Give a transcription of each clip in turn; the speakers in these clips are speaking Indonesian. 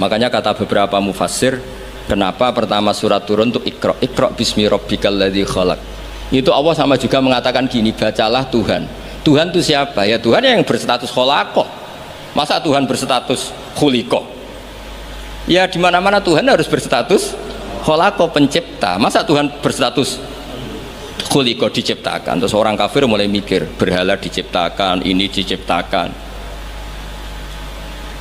Makanya kata beberapa mufassir, kenapa pertama surat turun untuk Iqra, Iqra bismi rabbikal ladzi khalaq. Itu Allah sama juga mengatakan gini, bacalah Tuhan. Tuhan itu siapa? Ya Tuhan yang berstatus khalaqah. Masa Tuhan berstatus khuliqah? Ya di mana-mana Tuhan harus berstatus khalaqah, pencipta. Masa Tuhan berstatus khuliqah, diciptakan? Terus orang kafir mulai mikir, berhala diciptakan, ini diciptakan.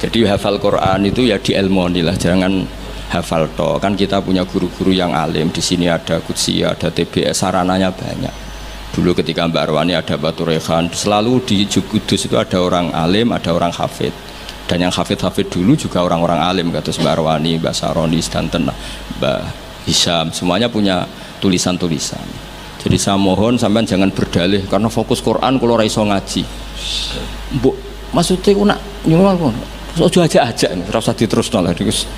Jadi hafal Quran itu ya diilmoni lah, jangan hafal toh. Kan kita punya guru-guru yang alim. Di sini ada Qudsi, ada TBS, sarananya banyak. Dulu ketika Mbak Arwani ada Batu Rehan, selalu di Kudus itu ada orang alim, ada orang hafid. Dan yang hafid-hafid dulu juga orang-orang alim, kata Mbak Arwani, Mbak Saroni, Stanten, Mbak Hisham, semuanya punya tulisan-tulisan. Jadi saya mohon sampean jangan berdalih karena fokus Quran kalau ora iso ngaji. Mbok maksudnya ku nak nyuwun ojo aja-aja nih, rasa diterusno lah Gus.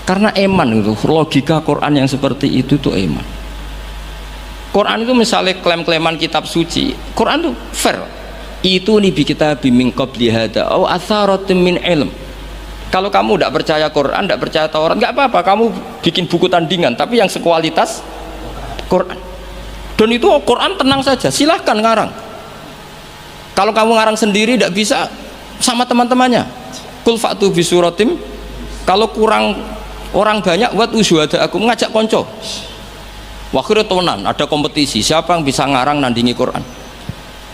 Karena eman itu, logika Quran yang seperti itu tuh eman. Quran itu misalnya klaim-klaiman kitab suci, Quran tuh fair. Itu nih bi kita biming qabli hada au atharatin min ilm. Kalau kamu tidak percaya Quran, tidak percaya Taurat, nggak apa-apa, kamu bikin buku tandingan, tapi yang sekualitas Quran. Dan itu Quran tenang saja, silahkan ngarang. Kalau kamu ngarang sendiri tidak bisa, sama teman-temannya. Kul fa'tu bi suratim. Kalau kurang orang banyak, buat usyuhada aku mengajak konco. Wakhir tonan, ada kompetisi, siapa yang bisa ngarang nandingi Quran.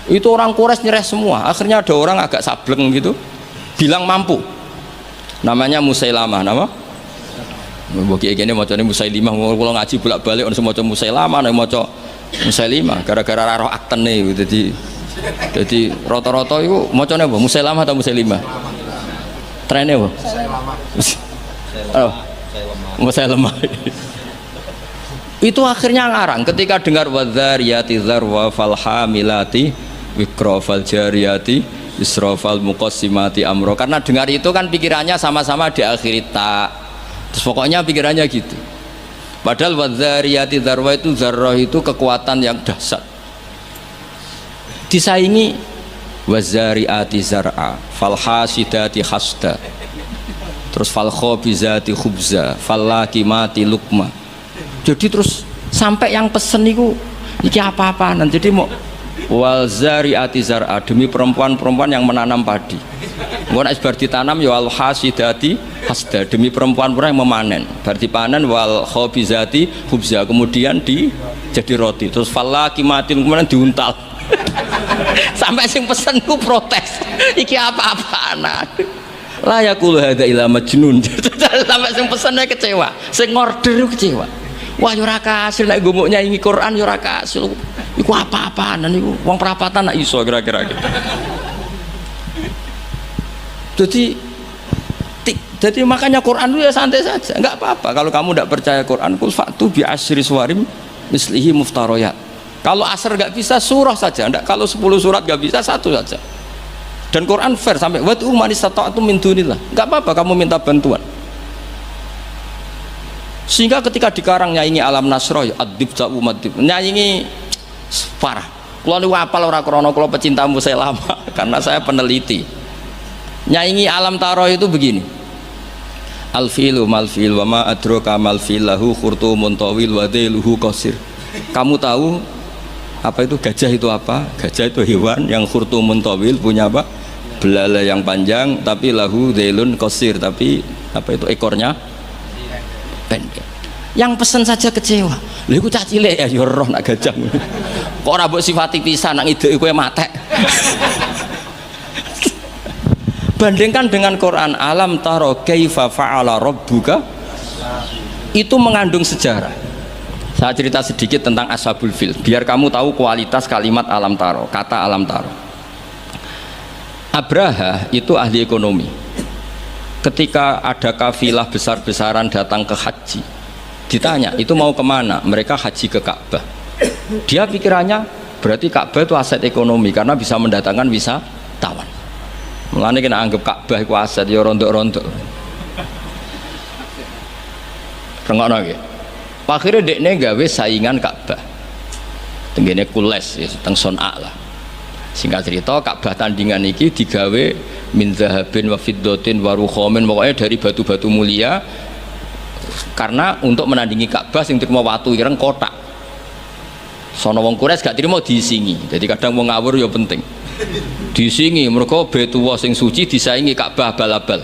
Itu orang Quraisy nyerah semua. Akhirnya ada orang agak sableng gitu, bilang mampu. Namanya Musailamah, nama? Bagi ini macamnya Musailimah. Kalau ngaji bolak-balik orang semua macam Musailamah, nama macam Musailimah. Gara-gara roh akten nih, jadi rata-rata itu macamnya apa? Musailamah atau Musailimah? Trennya apa? Musailamah. Itu akhirnya ngarang ketika dengar wadzariyati dzarwa fal hamilati wikra fal jariyati isra fal muqassimati amro. Karena dengar itu kan pikirannya sama-sama diakhiri ta. Terus pokoknya pikirannya gitu. Padahal wadzariyati dzarwa itu, zarrah itu kekuatan yang dahsyat. Disaingi wazariati zar'a fal hasidati hasda, terus fal khabizati khubza fal lakimati lukma. Jadi terus sampai yang pesen itu iki apa-apaan. Jadi mau wal zariati zar'a, demi perempuan-perempuan yang menanam padi. Mau nek bar ditanam ya wal hasidati hasda, demi perempuan-perempuan yang memanen. Bar dipanen wal khabizati khubza, kemudian jadi roti. Terus fal lakimati kemudian diuntal. Sampai sing pesen ku protes, iki apa-apaan. La yaqulu hadza ila majnun. Sampai sing pesennya kecewa, sing order kecewa. Wah yo ora kasil nek gumuk nyanyi Quran yo ora kasil. Iku apa-apaan niku wong perapatan nak iso kira-kira gitu. Jadi makanya Quran itu ya santai saja, enggak apa-apa kalau kamu tidak percaya Quran. Kul fa'tu bi asyri suwarim mislihi muftariyat. Kalau asar nggak bisa, surah saja. Enggak, kalau 10 surat nggak bisa, 1 saja. Dan Quran fair sampai wa man istata'tum min dunillah. Nggak apa-apa kamu minta bantuan. Sehingga ketika dikarang nyanyi alam nasroh, adib ja'u madib, nyanyi parah. Kalau niku apal ora krana kula pecinta Musailamah karena saya peneliti. Nyanyi alam taroh itu begini. Al-filu mal-fil wa ma adraka mal-fil lahu khurtumun tawil wa dhailuhu qasir. Kamu tahu apa itu gajah itu apa? Gajah itu hewan yang khurtumun tawil, punya apa? Belalai yang panjang, tapi lahu dhailun qasir, tapi apa itu ekornya pendek. Yang pesen saja kecewa. Lha iku cah cilik ya yo roh nak gajah. Kok ora mbok sifati pisan nang ideke kowe matek. Bandingkan dengan Quran, alam taro kaifa fa'ala rabbuka, itu mengandung sejarah. Saya cerita sedikit tentang Ashabul Fil biar kamu tahu kualitas kalimat alam taro, kata alam taro. Abraha itu ahli ekonomi. Ketika ada kafilah besar-besaran datang ke haji, ditanya itu mau kemana? Mereka haji ke Ka'bah. Dia pikirannya berarti Ka'bah itu aset ekonomi karena bisa mendatangkan wisatawan. Mulane kena anggap Ka'bah itu aset ya rontok-rontok. Rengokno nggih. Akhirnya dekne gawe saingan Ka'bah. Tenggene Kules ya teng Son'a lah. Singkat cerita Ka'bah tandingan iki digawe min zahabin wa fiddatin wa rukhamin, pokoknya dari batu-batu mulia, karena untuk menandingi Ka'bah sing terima watu ireng kotak. Sono wong Quraisy gak terima diisingi. Jadi kadang wong ngawur ya penting. Diisingi mergo Baitullah sing suci disaingi Ka'bah abal-abal.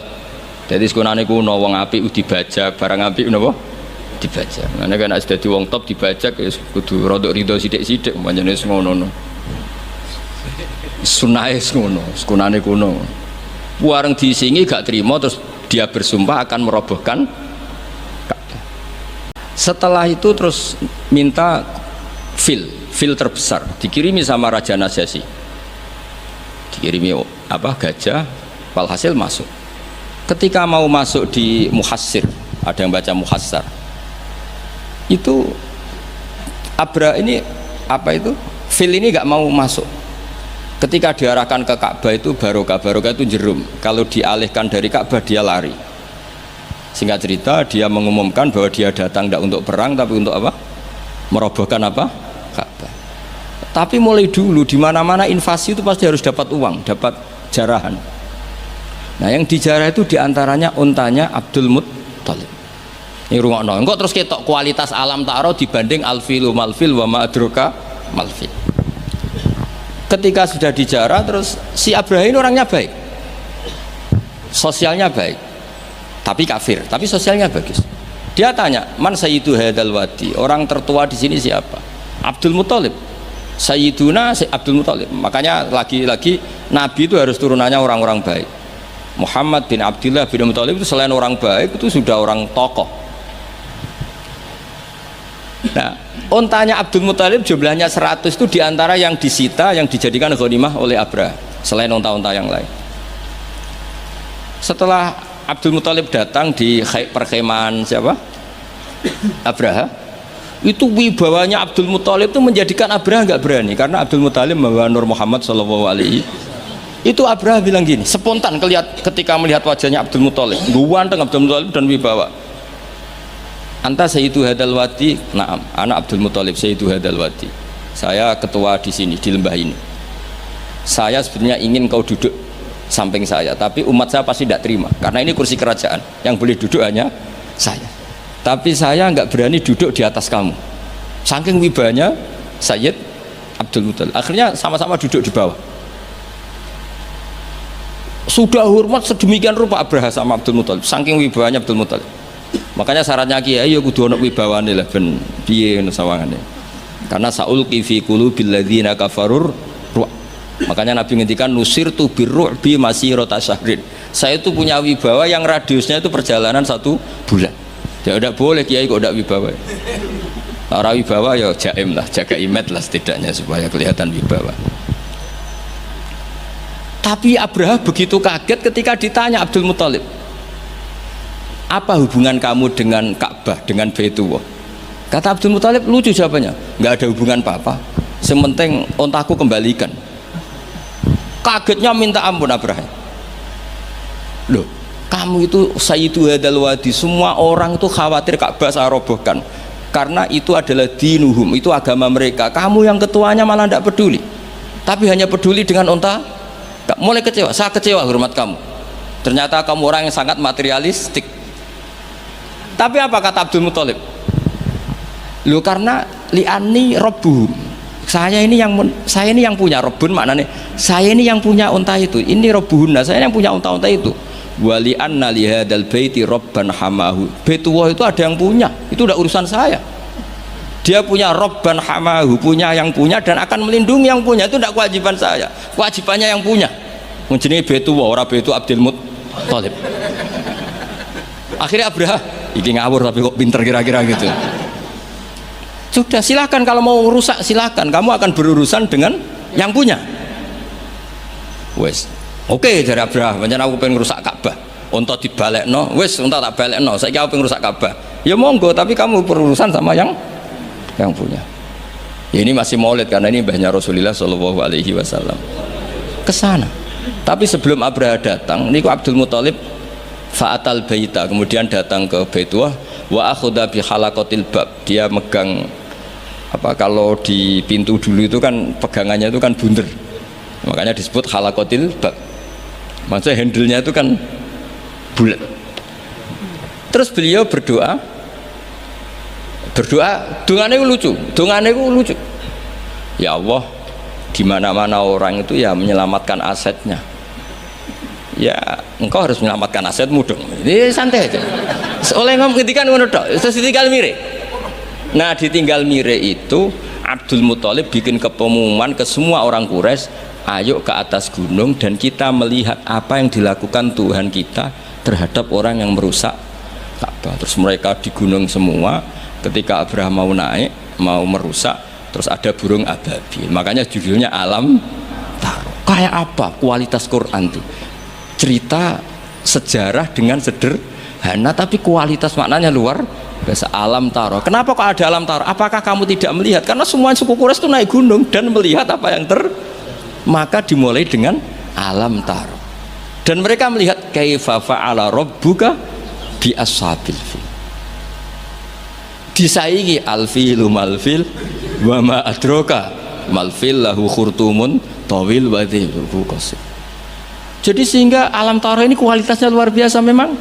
Jadi sekunane kuno wong apik dibajak, barang apik napa? Dibajak. Nek ana dadi wong top dibajak ya kudu rodok rido sithik-sithik pancene wis ngono. Sunahe ngono, sekunane kuno. Wareng diisingi gak terima terus dia bersumpah akan merobohkan Ka'bah. Setelah itu terus minta fil terbesar dikirimi sama Raja Najasyi, dikirimi gajah, walhasil masuk. Ketika mau masuk di Muhassir, ada yang baca Muhassar, itu Abra ini fil ini gak mau masuk. Ketika diarahkan ke Ka'bah itu barokah itu jerum, kalau dialihkan dari Ka'bah dia lari. Singkat cerita dia mengumumkan bahwa dia datang tidak untuk perang tapi untuk apa? Merobohkan apa? Ka'bah. Tapi mulai dulu di mana-mana invasi itu pasti harus dapat uang, dapat jarahan. Nah yang dijarah itu diantaranya untanya Abdul Muttalib. Ini rungokno. Engkau terus ketok kualitas alam ta'aruf dibanding alfilu malfil wa ma'adroka malfil. Ketika sudah dijarah terus si Abraha ini orangnya baik, sosialnya baik, tapi kafir, tapi sosialnya bagus. Dia tanya, man sayyidu hadal wadi, orang tertua di sini siapa? Abdul Muttalib. Sayyiduna Abdul Muttalib. Makanya lagi-lagi Nabi itu harus turunannya orang-orang baik. Muhammad bin Abdullah bin Muttalib itu selain orang baik itu sudah orang tokoh. Nah, untanya Abdul Muttalib jumlahnya 100 itu diantara yang disita, yang dijadikan ghanimah oleh Abraha selain unta-unta yang lain. Setelah Abdul Muttalib datang di perkemahan siapa? Abraha. Itu wibawanya Abdul Muttalib itu menjadikan Abraha nggak berani, karena Abdul Muttalib membawa Nur Muhammad SAW. Itu Abraha bilang gini, spontan ketika melihat wajahnya Abdul Muttalib, ganteng Abdul Muttalib dan wibawa. Anta Sayyidu Hadal Wadi, naam, anak Abdul Muttalib Sayyidu Hadal Wadi. Saya ketua di sini, di lembah ini. Saya sebenarnya ingin kau duduk samping saya, tapi umat saya pasti tidak terima, karena ini kursi kerajaan, yang boleh duduk hanya saya. Tapi saya nggak berani duduk di atas kamu. Saking wibanya Sayyid Abdul Muttalib. Akhirnya sama-sama duduk di bawah. Sudah hormat sedemikian rupa Abraha sama Abdul Muttalib, saking wibawanya Abdul Muttalib. Makanya syaratnya kiai ya kudu ana wibawane lah ben piye ngono sawangane. Karena saulqi fi qulubil ladzina kafarur ruh. Makanya Nabi ngendikan nusirtu birru'bi masirata syahrin. Saya itu punya wibawa yang radiusnya itu perjalanan 1 bulan. Ya tidak boleh kiai kok tidak wibawa. Ora wibawa ya jaim lah, jaga image lah setidaknya supaya kelihatan wibawa. Tapi Abraha begitu kaget ketika ditanya Abdul Muttalib, apa hubungan kamu dengan Ka'bah, dengan Baitullah? Kata Abdul Muttalib, lucu jawabannya, nggak ada hubungan apa-apa, sementing ontaku kembalikan. Kagetnya minta ampun Abraha. Loh, kamu itu Sayyidu Hadal Wadi, semua orang itu khawatir Ka'bah saya robohkan karena itu adalah dinuhum, itu agama mereka. Kamu yang ketuanya malah tidak peduli, tapi hanya peduli dengan onta. Mulai kecewa, saya kecewa hormat kamu. Ternyata kamu orang yang sangat materialistik. Tapi apa kata Abdul Muttalib? Loh, karena li'ani robbuhum, saya ini yang punya robun, maknanya saya ini yang punya unta itu, ini robbuhunna, saya yang punya unta-unta itu. Wali anna lihadal baiti robban hamahu, Baitullah itu ada yang punya, itu udah urusan saya. Dia punya robban hamahu, punya yang punya dan akan melindungi yang punya, itu tidak kewajiban saya, kewajibannya yang punya. Menjenengi Baitullah, orang Baitu Abdul Muttalib. Akhirnya Abraha, ini ngawur tapi kok pinter kira-kira gitu. Sudah, silakan kalau mau rusak silakan, kamu akan berurusan dengan yang punya. Wes, oke dari Abraha, pancen aku pengen rusak Ka'bah. Unta dibalekno, wes unta tak balekno. Saiki aku pengen rusak Ka'bah. Ya monggo, tapi kamu berurusan sama yang punya. Ya, ini masih maulid karena ini mbahnya Rasulullah Shallallahu Alaihi Wasallam. Kesana. Tapi sebelum Abraha datang, niku Abdul Muttalib fa'atal baita, kemudian datang ke Baitullah wa akhudha bi halaqatil bab. Dia megang kalau di pintu dulu itu kan pegangannya itu kan bunder. Makanya disebut khalaqatil bab. Maksudnya handle-nya itu kan bulat. Terus beliau berdoa, dongane lucu. Ya Allah, di mana-mana orang itu ya menyelamatkan asetnya. Ya, engkau harus menyelamatkan asetmu dong. Ini santai aja. Oleh ngomong ketika ngono tok, terus ditinggal mire. Nah, ditinggal mire itu Abdul Muthalib bikin pengumuman ke semua orang Quraisy, ayo ke atas gunung dan kita melihat apa yang dilakukan Tuhan kita terhadap orang yang merusak Ka'bah. Terus mereka di gunung semua. Ketika Abraham mau naik, mau merusak, terus ada burung ababil. Makanya judulnya Alam Taro. Kayak apa kualitas Quran itu? Cerita sejarah dengan sederhana, tapi kualitas maknanya luar biasa. Alam Taro. Kenapa kok ada Alam Taro? Apakah kamu tidak melihat? Karena semua suku Quraisy itu naik gunung dan melihat apa yang maka dimulai dengan Alam Taro. Dan mereka melihat kaifa fa'ala rabbuka bi ashabil fil. Disaingi alfilu malfil wa ma adraka malfil lahu khurtumun tawil wa dhibhu qasir. Jadi sehingga Alam Taro ini kualitasnya luar biasa memang,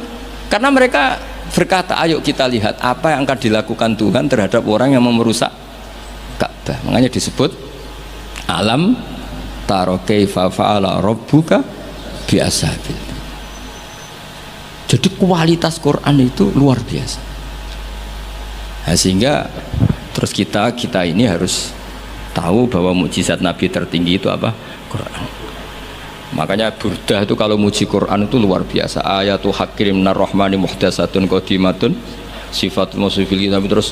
karena mereka berkata ayo kita lihat apa yang akan dilakukan Tuhan terhadap orang yang merusak Ka'bah. Makanya disebut Alam Taro kaifa fa'ala rabbuka bi ashabil. Jadi kualitas Quran itu luar biasa. Nah, sehingga terus kita ini harus tahu bahwa mukjizat Nabi tertinggi itu apa? Quran. Makanya Burdah itu kalau muji Quran itu luar biasa. Ayatul hakim minar rahmani muhdatsatun qadimatun sifatul mausufil kitab, terus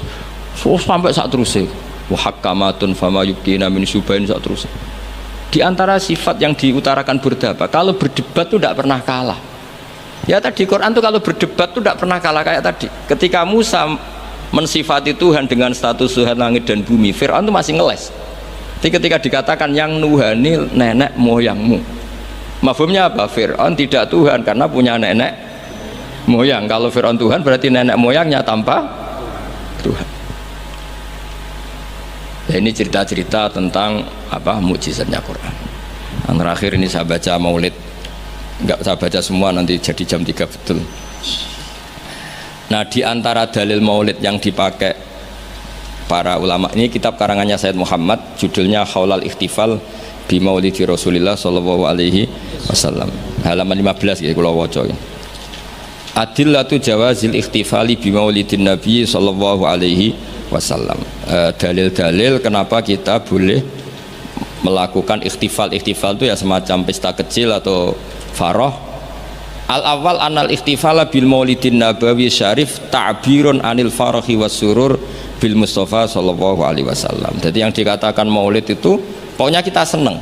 sampai saat terusnya wa hakamatun fama yubqina min subain saat terusnya. Di antara sifat yang diutarakan Burdah apa? Kalau berdebat itu tidak pernah kalah. Ya tadi Quran tuh kalau berdebat tuh tidak pernah kalah. Kayak tadi ketika Musa mensifati Tuhan dengan status Tuhan langit dan bumi, Fir'aun itu masih ngeles. Jadi ketika dikatakan yang nuhani nenek moyangmu, mafhumnya apa? Fir'aun tidak Tuhan karena punya nenek moyang. Kalau Fir'aun Tuhan berarti nenek moyangnya tanpa Tuhan. Ya, ini cerita-cerita tentang apa mukjizatnya Quran. Yang terakhir ini saya baca maulid, enggak saya baca semua nanti jadi jam 3 betul. Nah, di antara dalil maulid yang dipakai para ulama, ini kitab karangannya Sayyid Muhammad, judulnya Khaulal Ikhtifal bi Maulidi Rasulillah sallallahu alaihi wasallam. Halaman 15 ya kula waca. Adillatu jawazil ikhtifali bi Maulidin Nabi sallallahu alaihi wasallam. Dalil-dalil kenapa kita boleh melakukan ikhtifal. Ikhtifal itu ya semacam pesta kecil atau farah. Al-awwal anal ikhtifala bil maulidin nabawi syarif ta'birun anil farahi was surur bil Mustafa sallallahu alaihi wasallam. Jadi yang dikatakan maulid itu pokoknya kita senang,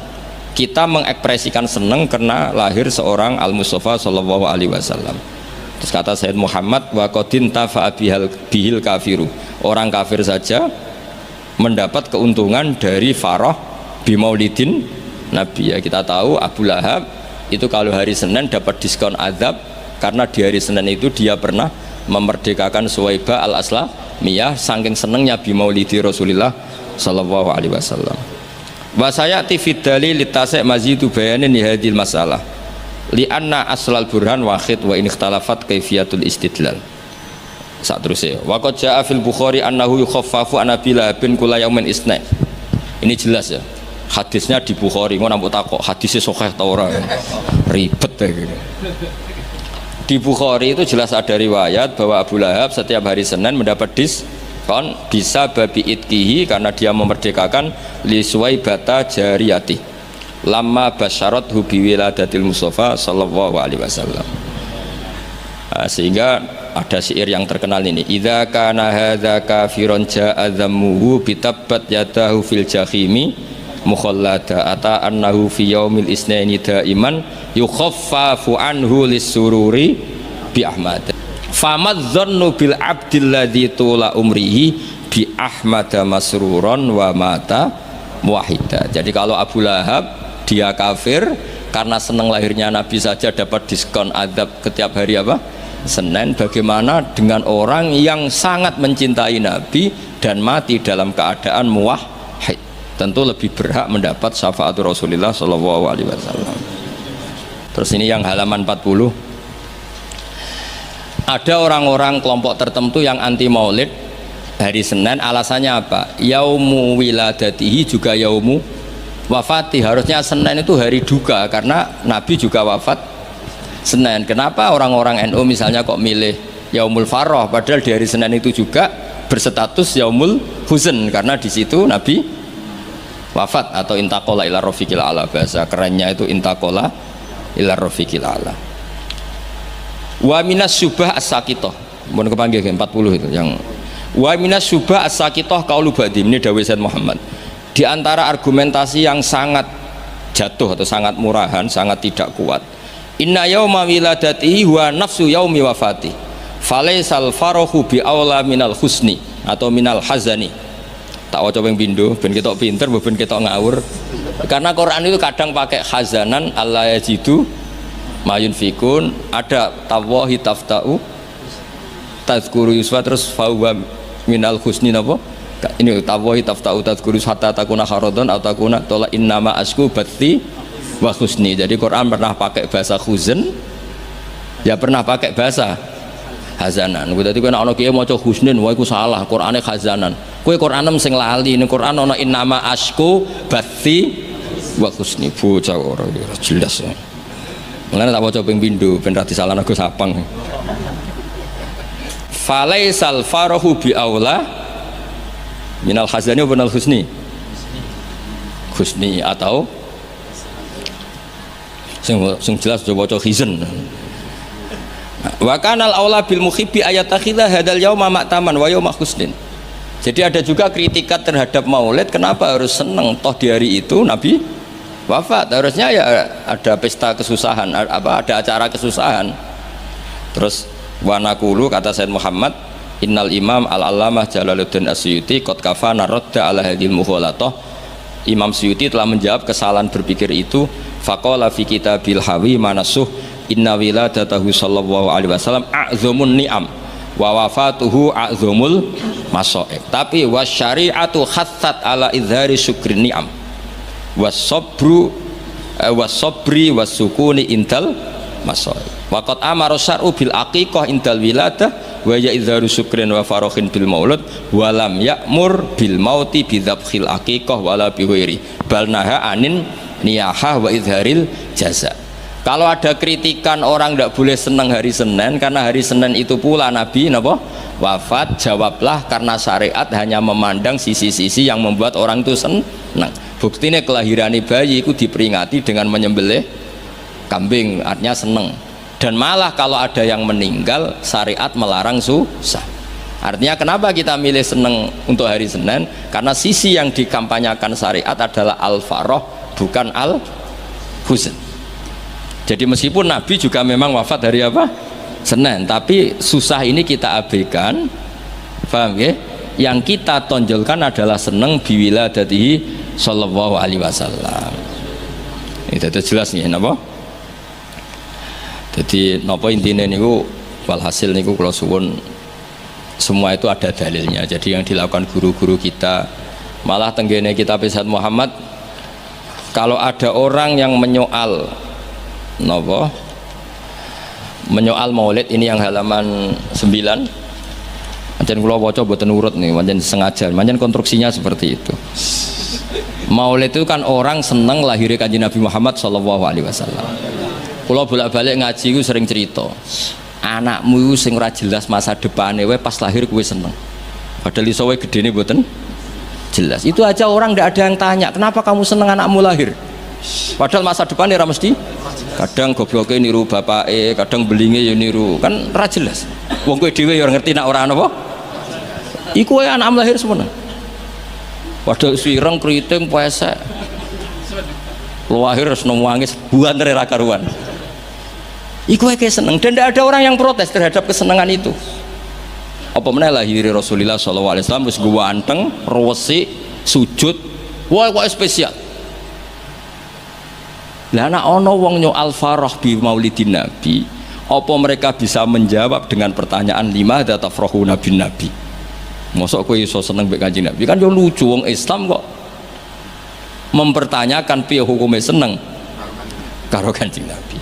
kita mengekspresikan senang karena lahir seorang al-Mustafa sallallahu alaihi wasallam. Terus kata Sayyid Muhammad wa qadin tafa'a bihil kafiru, orang kafir saja mendapat keuntungan dari farah bi maulidin Nabi. Ya kita tahu Abu Lahab itu kalau hari Senin dapat diskon azab karena di hari Senin itu dia pernah memerdekakan Suwaibah al-Aslamiyah saking senengnya bi maulidi Rasulillah sallallahu alaihi wasallam. Wa sayati fid dalil litasai mazidu bayanin hadil masalah li anna aslal burhan wahid wa in ikhtalafat kaifiyatul istidlal. Saat terusnya wa qad jaa fil Bukhari annahu yukhaffafu an Abi Lahabin kula yaumin isna. Ini jelas ya. Hadisnya di Bukhari, ngono mbok takok hadisnya sahih ta ora? Ribet ya gitu. Di Bukhari itu jelas ada riwayat bahwa Abu Lahab setiap hari Senin mendapat diskon bisa babi itkihi karena dia memerdekakan li Suwaibata jariyati lama basyarat hubi wiladatil Mustafa sallallahu alaihi wasallam. Sehingga ada syair yang terkenal ini, idza kana hadza kafiron ja'a dhammuhu bitabbat yadahu fil jahimi mukhallada ata annahu fi yaumil isnaini daiman yukhaffafu anhu lisururi bi Ahmad famadzannu bil abdil ladzi tula umrihi bi Ahmad masruron wa mata muwahhida. Jadi kalau Abu Lahab dia kafir karena senang lahirnya Nabi saja dapat diskon azab setiap hari apa? Senin. Bagaimana dengan orang yang sangat mencintai Nabi dan mati dalam keadaan muwahhid? tentu lebih berhak mendapat syafaat Rasulullah Shallallahu Alaihi Wasallam. Terus ini yang halaman 40, ada orang-orang kelompok tertentu yang anti maulid hari Senin, alasannya apa? Yaumu wiladatihi juga yaumu wafati, harusnya Senin itu hari duka karena Nabi juga wafat Senin. Kenapa orang-orang NU misalnya kok milih yaumul farah padahal di hari Senin itu juga berstatus yaumul huzn karena di situ Nabi wafat, atau intakola ila rafiqil ala, bahasa kerennya itu intakola ila rafiqil ala. Wa minas syubah as-sakitoh, mohon kepanggil 40 itu yang wa minas syubah as-sakitoh qaulu ba'di, ini dawuh Sayyid Muhammad. Di antara argumentasi yang sangat jatuh atau sangat murahan, sangat tidak kuat, inna yauma wiladatihi wa nafsu yaumi wafati falaisal farahu bi aula minal husni atau minal hazani. Tak waca ping pindho ben ketok pinter ben ketok ngawur, karena Quran itu kadang pakai hazanan alla yajidu mayun fikun, ada tawahi taftau tazkuru yuswa, terus fahuwa minal husni napa ini tawahi taftau tazkuru hatta takuna kharadon atau takuna tola innama asku batti wa husni. Jadi Quran pernah pakai bahasa huzn, ya pernah pakai bahasa hazanan. Dadi kowe nek ana kiye maca husnin wae iku salah, Qurane hazanan. Kowe Quranem sing lali, ning Quran ana innama asku batti wa husni. Bocah ora jelas ya. Mulane tak waca ping pindho ben ra disalahno Gus Sapang. Falaisal farahu bi aula minal hazani wa minal husni. Husni atau sing jelas coba waca hizn. Wa kanal aula bil muhibbi ayatakhidha hadal yauma ma'taman wa yauma husnin. Jadi ada juga kritikat terhadap maulid, kenapa harus seneng toh di hari itu Nabi wafat, harusnya ya ada pesta kesusahan, apa ada acara kesusahan. Terus wanakulu kata Sayyid Muhammad, innal imam al-allamah Jalaluddin Asyuti qad kafana radda ala hadhil mughalatah. Imam Suyuti telah menjawab kesalahan berpikir itu. Faqala fi kitabil hawi manasuh inna wiladatahu sallallahu alaihi wasallam a'zamun ni'am wa wafatuhu a'zamul masaib. Tapi wasyari'atu khassat ala izhari syukri ni'am wasabru wasabri wasukuni intal masaib. Waqad amara syar'u bil aqiqah indal wiladah wa ya izharu syukrin wa farahin bil maulud wa lam ya'mur bil mauti bi dzabhil aqiqah wala bi ghairi bal naha anin niyahah wa izharil jaza. Kalau ada kritikan orang tidak boleh senang hari Senin karena hari Senin itu pula Nabi napa wafat, jawablah karena syariat hanya memandang sisi-sisi yang membuat orang itu senang. Buktinya kelahiran bayi itu diperingati dengan menyembelih kambing, artinya senang. Dan malah kalau ada yang meninggal syariat melarang susah. Artinya kenapa kita milih senang untuk hari Senin? Karena sisi yang dikampanyakan syariat adalah al-farah bukan al-huzn. Jadi meskipun Nabi juga memang wafat hari apa? Senin, tapi susah ini kita abaikan, paham ya? Yang kita tonjolkan adalah seneng biwiladatihi sallallahu alaihi wasallam. Itu jelas nih, napa? Jadi napa intine niku walhasil niku kula suwun semua itu ada dalilnya. Jadi yang dilakukan guru-guru kita, malah tenggene kitab Sayyid Muhammad, kalau ada orang yang menyoal nopo menyoal maulid, ini yang halaman 9 pancen kula waca mboten urut nih, pancen sengaja, pancen konstruksinya seperti itu. Maulid itu kan orang seneng lahirnya Kanjeng Nabi Muhammad sallallahu alaihi wasallam. Kula bolak-balik ngaji ku sering cerita, anakmu itu sing ora jelas masa depane wae pas lahir kowe seneng, padahal iso wae gedene mboten jelas. Itu aja orang tidak ada yang tanya kenapa kamu seneng anakmu lahir, padahal masa depannya ora mesti. Kadang gobloknya niru bapake, kadang belinge ya niru, kan ora jelas. Wong kowe dhewe ya ngerti nek ora napa iku wae anakmu lahir semana, padahal sireng kriting pesek lahir wis nangis buanter ra karuan. Iku wae seneng, dan tidak ada orang yang protes terhadap kesenangan itu. Apa meneh lahir Rasulullah sallallahu alaihi wasallam wis ganteng, resik, sujud, wae kok spesial. Lah ana wong nyoal farah bi maulidin nabi, apa mereka bisa menjawab dengan pertanyaan lima tafrahuna bin nabi? Mosok kowe iso seneng mbek Kanjeng Nabi? Kan yo lucu, wong Islam kok mempertanyakan piye hukume seneng karo Kanjeng Nabi.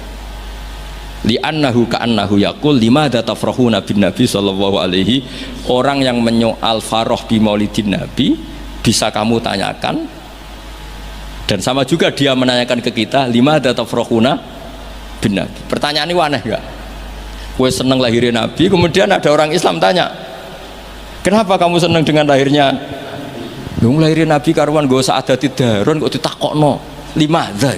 Li'annahu ka'annahu yaqul limadza tafrahuna bin Nabi sallallahu alaihi, orang yang menyoal farah bi maulidin Nabi bisa kamu tanyakan, dan sama juga dia menanyakan ke kita limadza tafrahuna bin Nabi. Pertanyaan ini aneh enggak? Kowe seneng lahirnya Nabi, kemudian ada orang Islam tanya, kenapa kamu seneng dengan lahirnya? Lu lahirnya Nabi karuan go sa'adatid darun kok ditakokno limadza.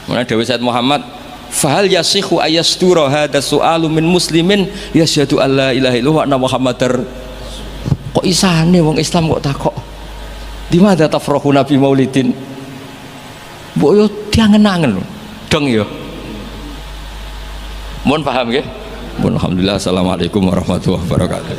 Mana Dewi Said Muhammad, fahal yasihu ayastura hadza su'alu min muslimin yasyhadu alla ilaha illallah wa anna muhammadar. Kok isane wong Islam kok takok di mana tafrahu nabi maulidin, mbok yo diangen-angen dong yo. Mohon paham nggih. Alhamdulillah. Assalamualaikum warahmatullahi wabarakatuh.